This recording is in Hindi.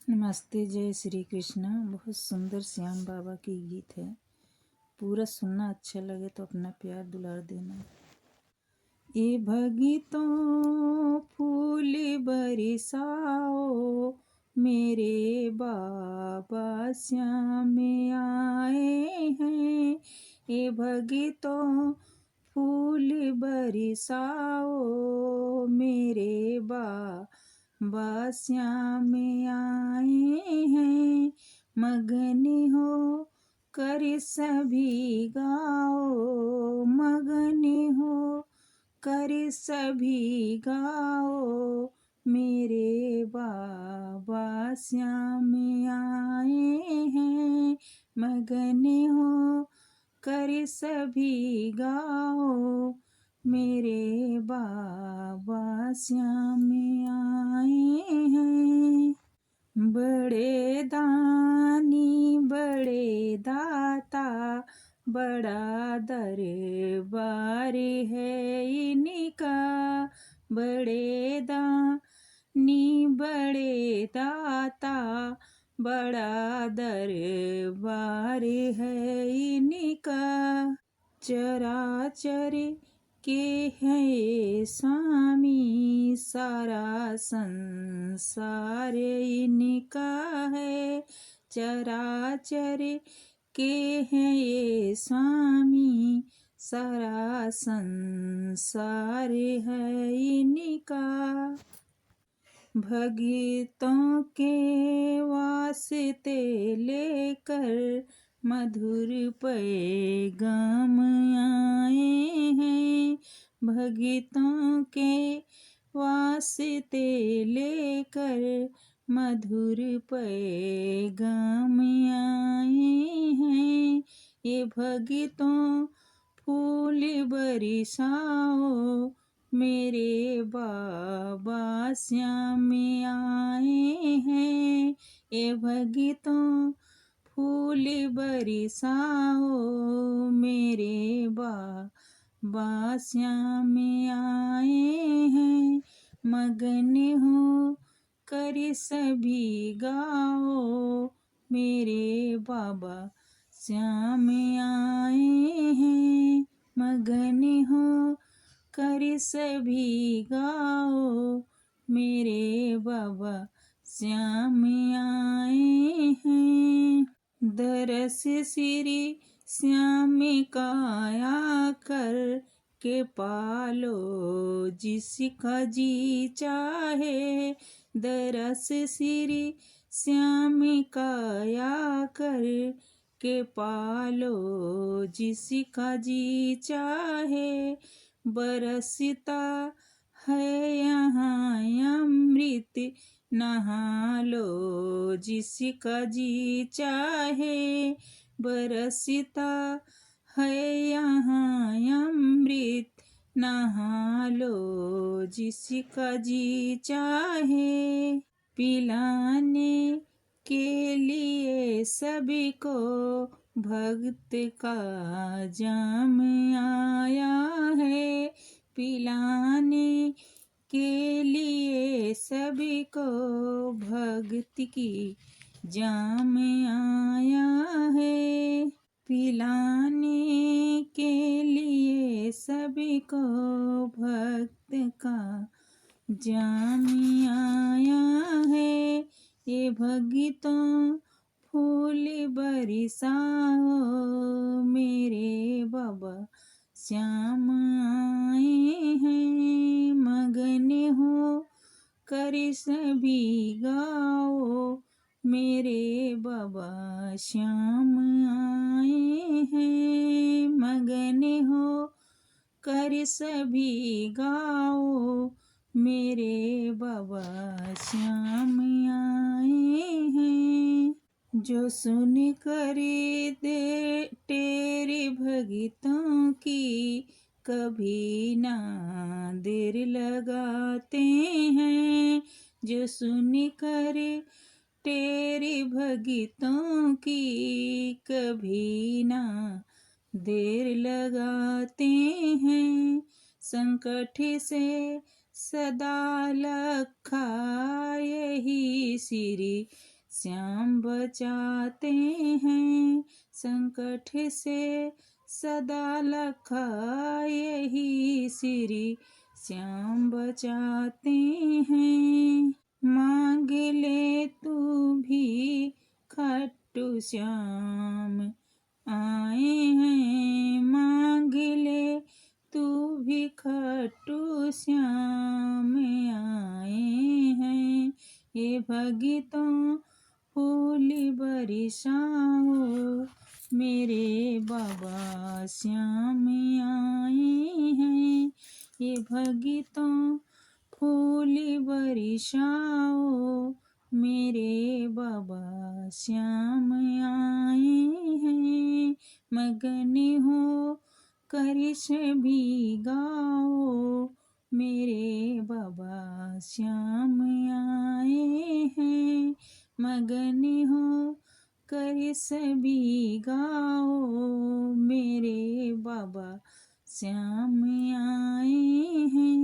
नमस्ते, जय श्री कृष्ण। बहुत सुंदर श्याम बाबा की गीत है। पूरा सुनना, अच्छा लगे तो अपना प्यार दुलार देना। ए भगितों फूल बरसाओ, मेरे बाबा श्याम आए हैं। ए भगितों फूल बरसाओ, मेरे बाबा श्याम आए हैं। मगन हो कर सभी गाओ, मगन हो कर सभी गाओ, मेरे बाबा श्याम आए हैं। मगन हो कर सभी गाओ, मेरे बाबा श्याम आए हैं। बड़े दानी बड़े दाता, बड़ा दरबार है इनका। बड़े दानी बड़े दाता, बड़ा दरबार है इनका। चराचर के हैं ये स्वामी, सारा संसार इनका है। चराचर के हैं ये स्वामी, सारा संसार है इनका। भगतों के वास्ते लेकर मधुर पैगाम आए हैं। भगतों के वास्ते लेकर मधुर पैगाम आए हैं। ये भगतों फूल बरसाओ, मेरे बाबा श्याम आए हैं। ये भगतों फूल बरसाओ, मेरे बाबा श्याम आए हैं। मगन हो कर सभी गाओ, मेरे बाबा श्याम आए हैं। मगन हो कर सभी गाओ, मेरे बाबा श्याम आए हैं। दरस श्री श्याम का आकर के पालो, जिसका जी चाहे। दरस श्री श्याम का आकर के पालो, जिसका जी चाहे। बरसता है यहाँ अमृत, नहा लो जिसका जी चाहे। बरसता है यहाँ अमृत, नहा लो जिसका जी चाहे। पिलाने के लिए सभी को भक्त का जाम आया है। पिलाने के लिए सभी को भक्ति की जाम आया है। पिलाने के लिए सभी को भक्त का जाम आया है। ये भगतों फूल बरसाओ, मेरे बाबा श्याम आए हैं। मगन हो कर सभी गाओ, मेरे बाबा श्याम आए हैं। मगन हो कर सभी गाओ, मेरे बाबा श्याम आए हैं। जो सुन कर दे तेरे भगतों की, कभी ना देर लगाते हैं। जो सुन कर तेरे भगतों की, कभी ना देर लगाते हैं। संकट से सदा रखा यही श्री श्याम बचाते हैं संकट से सदा लखा, यही श्री श्याम बचाते हैं। मांग ले तू भी खट्टू श्याम आए हैं, मांग ले तू भी खट्टू श्याम आए हैं। ये भगितों फूल बरसाओ, मेरे बाबा श्याम आए हैं। ये भगितों फूल बरसाओ, मेरे बाबा श्याम आए हैं। मगन हो कर भी गाओ, मेरे बाबा श्याम आए हैं। मगन हो कर भी गाओ, मेरे बाबा श्याम आए हैं।